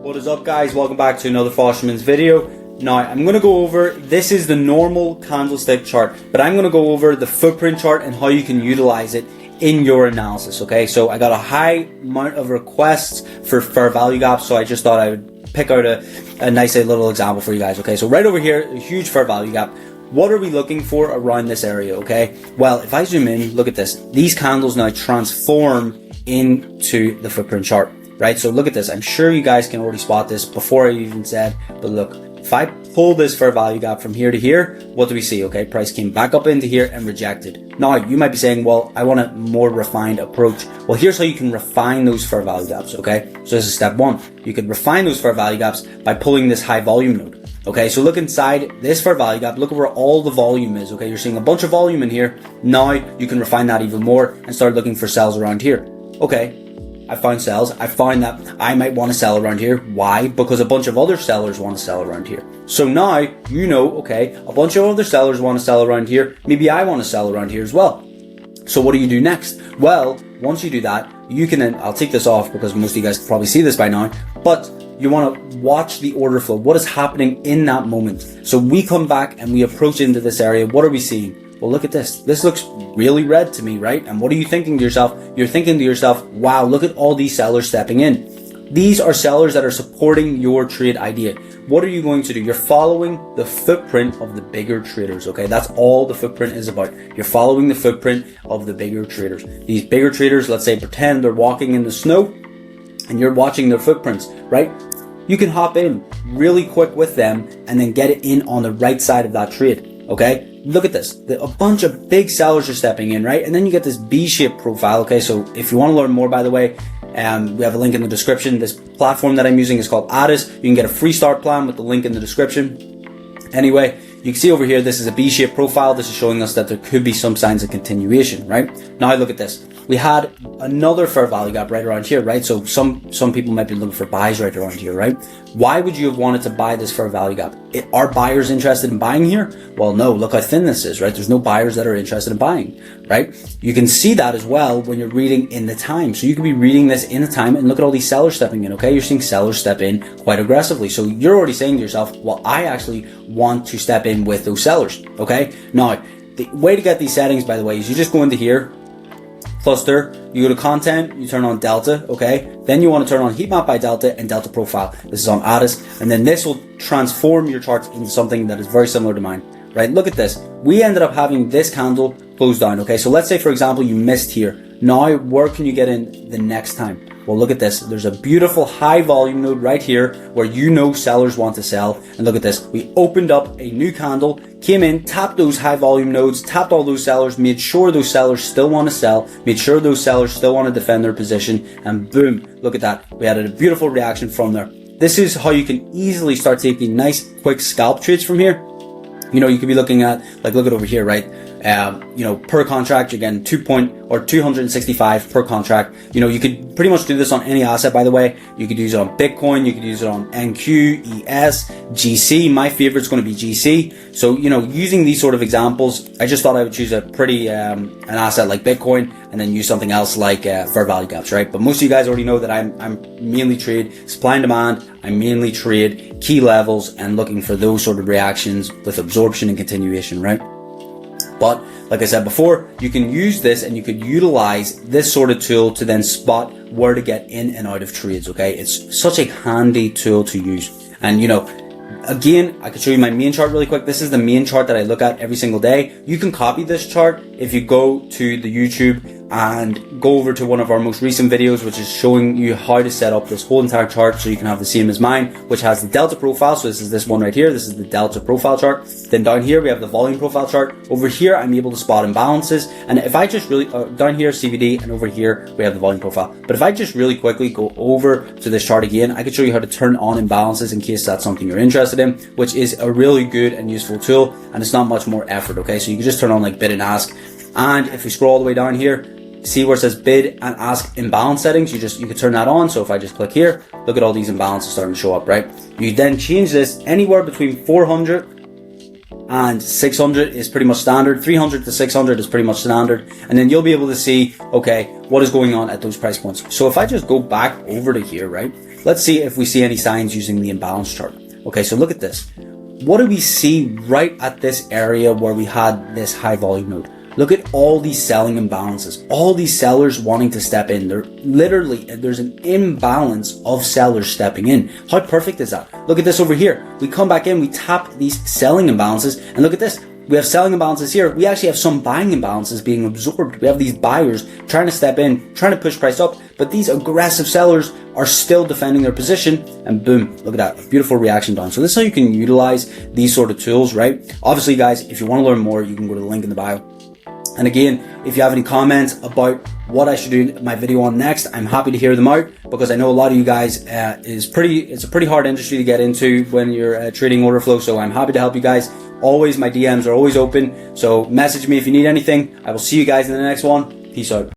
What is up, guys? Welcome back to another Fosterman's video. Now I'm going to go over, this is the normal candlestick chart, but I'm going to go over the footprint chart and how you can utilize it in your analysis. Okay, so I got a high amount of requests for fair value gaps, so I just thought I would pick out a nice little example for you guys. Okay, so right over here, a huge fair value gap. What are we looking for around this area? Okay, well, if I zoom in, look at this. These candles now transform into the footprint chart, right? So look at this. I'm sure you guys can already spot this before I even said, but look, if I pull this fair value gap from here to here, what do we see? Okay, price came back up into here and rejected. Now, you might be saying, well, I want a more refined approach. Well, here's how you can refine those fair value gaps, okay? So this is step one. You can refine those fair value gaps by pulling this high volume node. Okay, so look inside this fair value gap, look at where all the volume is, okay? You're seeing a bunch of volume in here. Now you can refine that even more and start looking for sells around here. Okay, I found sells. I found that I might want to sell around here. Why? Because a bunch of other sellers want to sell around here. So now you know, okay, a bunch of other sellers want to sell around here. Maybe I want to sell around here as well. So what do you do next? Well, once you do that, you can then, I'll take this off because most of you guys can probably see this by now, but you want to watch the order flow. What is happening in that moment? So we come back and we approach into this area. What are we seeing? Well, look at this. This looks really red to me, right? And what are you thinking to yourself? You're thinking to yourself, wow, look at all these sellers stepping in. These are sellers that are supporting your trade idea. What are you going to do? You're following the footprint of the bigger traders, okay? That's all the footprint is about. You're following the footprint of the bigger traders. These bigger traders, let's say, pretend they're walking in the snow and you're watching their footprints, right? You can hop in really quick with them and then get it in on the right side of that trade, okay? Look at this. A bunch of big sellers are stepping in, right? And then you get this B-shaped profile, okay? So if you want to learn more, by the way, we have a link in the description. This platform that I'm using is called Addis. You can get a free start plan with the link in the description. Anyway, you can see over here, this is a B-shaped profile. This is showing us that there could be some signs of continuation, right? Now look at this. We had another fair value gap right around here, right? So some people might be looking for buys right around here, right? Why would you have wanted to buy this fair value gap? Are buyers interested in buying here? Well, no, look how thin this is, right? There's no buyers that are interested in buying, right? You can see that as well when you're reading in the time. So you can be reading this in the time and look at all these sellers stepping in, okay? You're seeing sellers step in quite aggressively. So you're already saying to yourself, well, I actually want to step in with those sellers, okay? Now, the way to get these settings, by the way, is you just go into here, cluster, you go to content, you turn on delta, okay? Then you want to turn on heat map by delta and delta profile. This is on Addis, and then this will transform your charts into something that is very similar to mine, right? Look at this. We ended up having this candle close down, okay? So let's say, for example, you missed here. Now, where can you get in the next time? Well, look at this. There's a beautiful high volume node right here where you know sellers want to sell. And look at this. We opened up a new candle, came in, tapped those high volume nodes, tapped all those sellers, made sure those sellers still want to sell, made sure those sellers still want to defend their position, and boom, look at that. We had a beautiful reaction from there. This is how you can easily start taking nice, quick scalp trades from here. You know, you could be looking at, like, look at over here, right? You know, per contract, you're getting 265 per contract. You know, you could pretty much do this on any asset, by the way. You could use it on Bitcoin, you could use it on NQ, ES, GC. My favorite is going to be GC. So, you know, using these sort of examples, I just thought I would choose a pretty, an asset like Bitcoin and then use something else like fair value gaps, right? But most of you guys already know that I'm mainly trade supply and demand. I mainly trade key levels and looking for those sort of reactions with absorption and continuation, right? But like I said before, you can use this and you could utilize this sort of tool to then spot where to get in and out of trades, okay? It's such a handy tool to use. And you know, again, I could show you my main chart really quick. This is the main chart that I look at every single day. You can copy this chart if you go to the YouTube and go over to one of our most recent videos, which is showing you how to set up this whole entire chart so you can have the same as mine, which has the delta profile. So this is this one right here. This is the delta profile chart. Then down here, we have the volume profile chart. Over here, I'm able to spot imbalances. And if I just really, down here, CVD, and over here, we have the volume profile. But if I just really quickly go over to this chart again, I could show you how to turn on imbalances in case that's something you're interested in, which is a really good and useful tool. And it's not much more effort, okay? So you can just turn on like bid and ask. And if we scroll all the way down here, see where it says bid and ask imbalance settings, you can turn that on. So if I just click here, look at all these imbalances starting to show up, right? You then change this anywhere between 400 and 600 is pretty much standard. 300 to 600 is pretty much standard. And then you'll be able to see, okay, what is going on at those price points. So if I just go back over to here, right? let's see if we see any signs using the imbalance chart. Okay, so look at this. What do we see right at this area where we had this high volume node? Look at all these selling imbalances, all these sellers wanting to step in. There's an imbalance of sellers stepping in. How perfect is that? Look at this over here. We come back in, we tap these selling imbalances, and look at this. We have selling imbalances here. We actually have some buying imbalances being absorbed. We have these buyers trying to step in, trying to push price up, but these aggressive sellers are still defending their position, and boom, look at that, a beautiful reaction down. So this is how you can utilize these sort of tools, right? Obviously, guys, if you want to learn more, you can go to the link in the bio. And again, if you have any comments about what I should do my video on next, I'm happy to hear them out, because I know a lot of you guys, it's a pretty hard industry to get into when you're trading order flow. So I'm happy to help you guys. Always, my DMs are always open. So message me if you need anything. I will see you guys in the next one. Peace out.